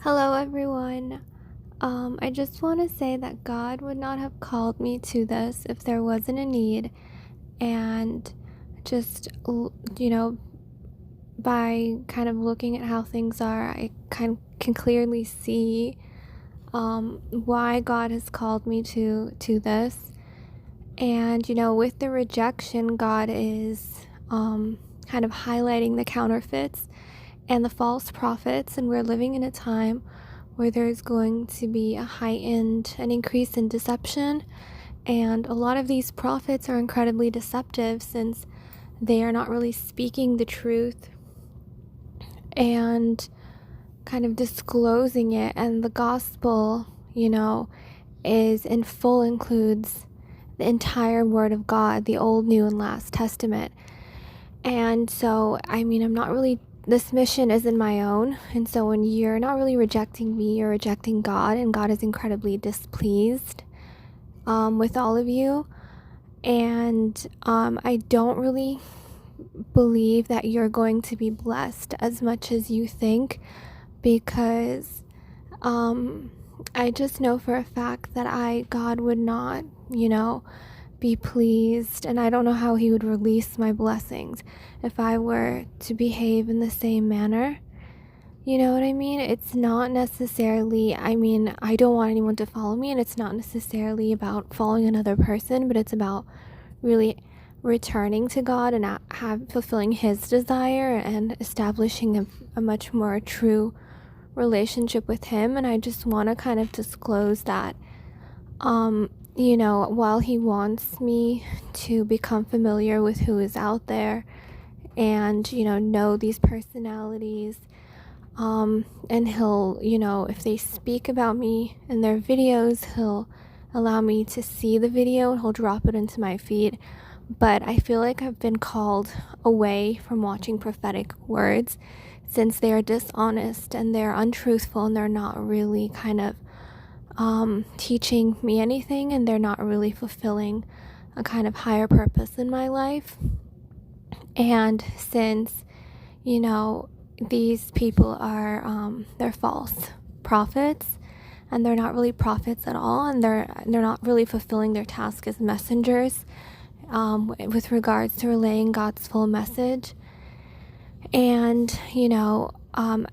Hello, everyone. I just want to say that God would not have called me to this if there wasn't a need. And just, by kind of looking at how things are, I can clearly see why God has called me to this. And, with the rejection, God is kind of highlighting the counterfeits and the false prophets, and we're living in a time where there's going to be an increase in deception, and a lot of these prophets are incredibly deceptive since they are not really speaking the truth and kind of disclosing it, and the gospel, is in full includes the entire word of God, the Old, New, and Last Testament. And so, I'm not really, this mission isn't my own. And so when you're not really rejecting me, you're rejecting God, and God is incredibly displeased with all of you. And I don't really believe that you're going to be blessed as much as you think, because I just know for a fact that God would not, be pleased, and I don't know how he would release my blessings if I were to behave in the same manner. You know what I mean? It's not necessarily, I don't want anyone to follow me, and it's not necessarily about following another person, but it's about really returning to God and fulfilling his desire and establishing a much more true relationship with him. And I just want to kind of disclose that while he wants me to become familiar with who is out there and, know these personalities, and he'll, if they speak about me in their videos, he'll allow me to see the video and he'll drop it into my feed. But I feel like I've been called away from watching prophetic words since they are dishonest and they're untruthful and they're not really kind of teaching me anything, and they're not really fulfilling a kind of higher purpose in my life. And since, these people are, they're false prophets, and they're not really prophets at all, and they're not really fulfilling their task as messengers with regards to relaying God's full message. And,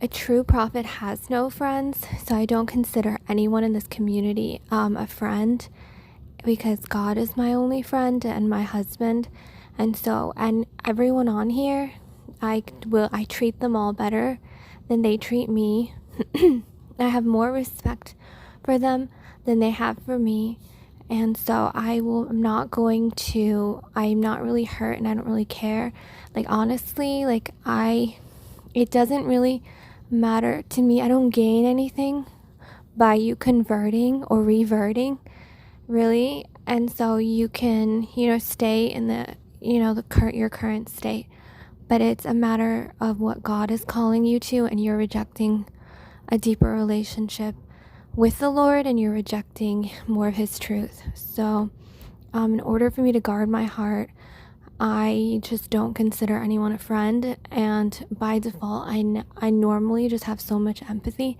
a true prophet has no friends, so I don't consider anyone in this community a friend, because God is my only friend and my husband. And everyone on here, I treat them all better than they treat me. I have more respect for them than they have for me. And so I'm not really hurt, and I don't really care. Like, honestly, it doesn't really matter to me. I don't gain anything by you converting or reverting, really. And so you can, stay in your current state. But it's a matter of what God is calling you to, and you're rejecting a deeper relationship with the Lord, and you're rejecting more of his truth. So in order for me to guard my heart, I just don't consider anyone a friend, and by default I normally just have so much empathy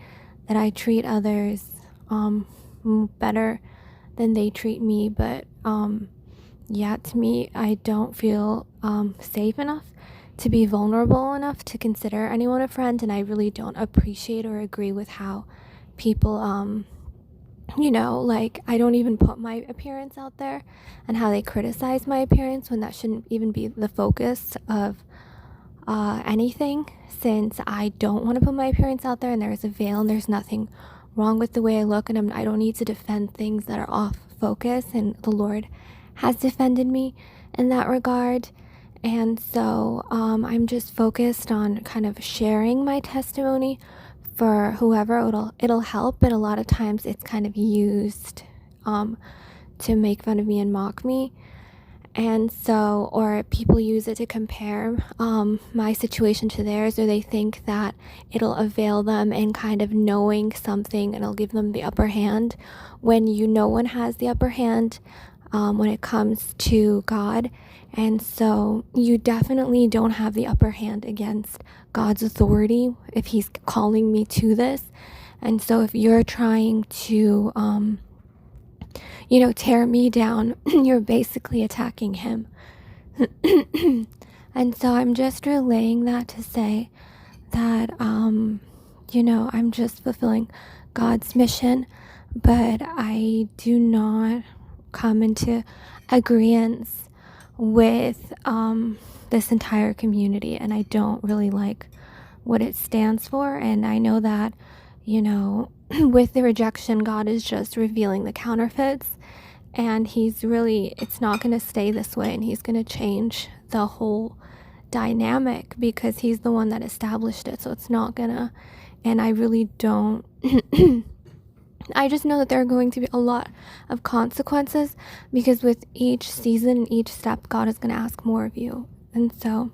that I treat others better than they treat me. But to me, I don't feel safe enough to be vulnerable enough to consider anyone a friend, and I really don't appreciate or agree with how people I don't even put my appearance out there, and how they criticize my appearance when that shouldn't even be the focus of anything, since I don't want to put my appearance out there, and there is a veil, and there's nothing wrong with the way I look, and I don't need to defend things that are off focus, and the Lord has defended me in that regard. And so I'm just focused on kind of sharing my testimony for whoever it'll help. And a lot of times it's kind of used to make fun of me and mock me, and so, or people use it to compare my situation to theirs, or they think that it'll avail them in kind of knowing something, and it'll give them the upper hand, when no one has the upper hand when it comes to God. And so you definitely don't have the upper hand against God's authority if he's calling me to this. And so if you're trying to, tear me down, you're basically attacking him. And so I'm just relaying that to say that, I'm just fulfilling God's mission, but I do not come into agreement with this entire community, and I don't really like what it stands for. And I know that, with the rejection, God is just revealing the counterfeits, and it's not going to stay this way, and he's going to change the whole dynamic because he's the one that established it. So it's not gonna, and I really don't I just know that there are going to be a lot of consequences, because with each season and each step, God is going to ask more of you. And so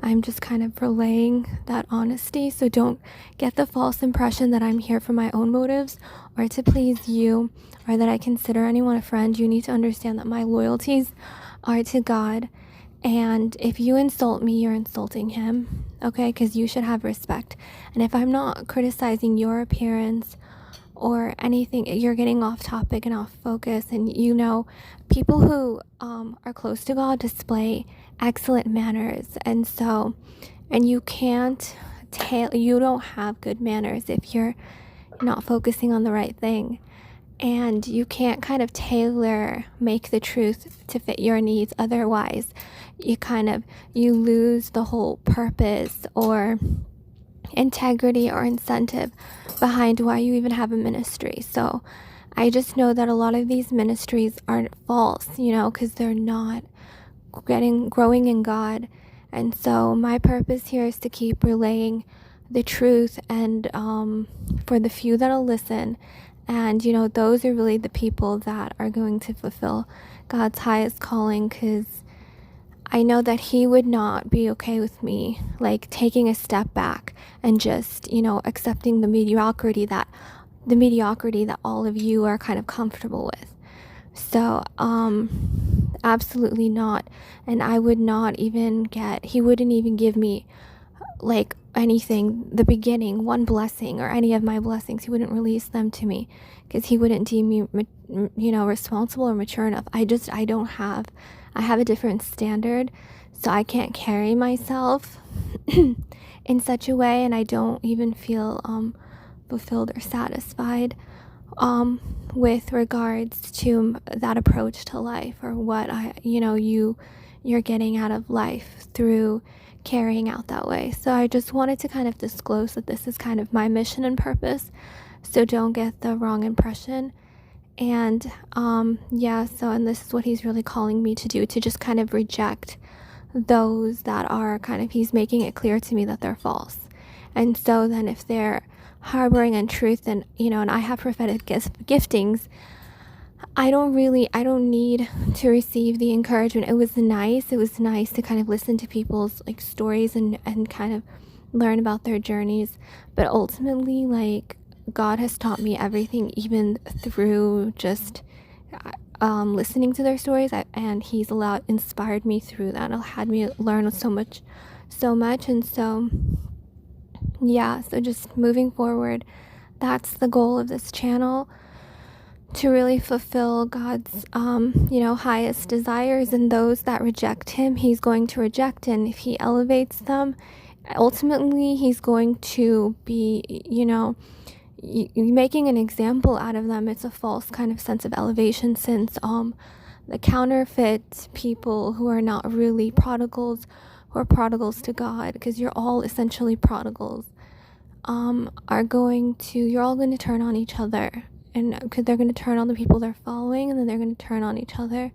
I'm just kind of relaying that honesty. So don't get the false impression that I'm here for my own motives or to please you, or that I consider anyone a friend. You need to understand that my loyalties are to God. And if you insult me, you're insulting him, okay? Because you should have respect. And if I'm not criticizing your appearance or anything, you're getting off topic and off focus. And people who are close to God display excellent manners. And you can't you don't have good manners if you're not focusing on the right thing. And you can't kind of make the truth to fit your needs. Otherwise, you lose the whole purpose or integrity or incentive behind why you even have a ministry. So I just know that a lot of these ministries are false, because they're not growing in God. And so my purpose here is to keep relaying the truth, and for the few that'll listen. And, those are really the people that are going to fulfill God's highest calling, because I know that he would not be okay with me, taking a step back and just, accepting the mediocrity that all of you are kind of comfortable with. So, absolutely not. And I would not even he wouldn't even give me anything, the beginning, one blessing or any of my blessings. He wouldn't release them to me because he wouldn't deem me, responsible or mature enough. I have a different standard, so I can't carry myself in such a way, and I don't even feel fulfilled or satisfied with regards to that approach to life, or what you're getting out of life through carrying out that way. So I just wanted to kind of disclose that this is kind of my mission and purpose, so don't get the wrong impression. And and this is what he's really calling me to do, to just kind of reject those that are he's making it clear to me that they're false. And so then if they're harboring untruth, and and I have prophetic giftings, I don't need to receive the encouragement. It was nice to kind of listen to people's stories and kind of learn about their journeys, but ultimately God has taught me everything, even through just listening to their stories, and he's inspired me through that, and had me learn so much. And so so just moving forward, that's the goal of this channel, to really fulfill God's highest desires. And those that reject him, he's going to reject. And if he elevates them, ultimately he's going to be making an example out of them. It's a false kind of sense of elevation, since the counterfeit people who are not really prodigals, who are prodigals to God, because you're all essentially prodigals, you're all going to turn on each other, and because they're going to turn on the people they're following, and then they're going to turn on each other.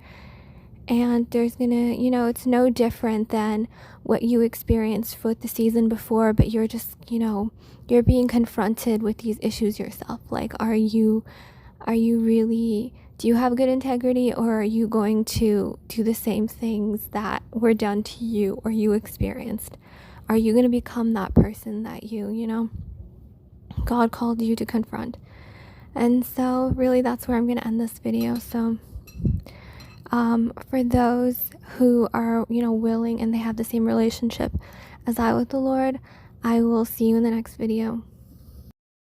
And there's gonna, it's no different than what you experienced with the season before, but you're just, you're being confronted with these issues yourself. Are you really, do you have good integrity, or are you going to do the same things that were done to you or you experienced? Are you going to become that person that God called you to confront? And so really that's where I'm going to end this video. So for those who are, willing, and they have the same relationship as I with the Lord, I will see you in the next video.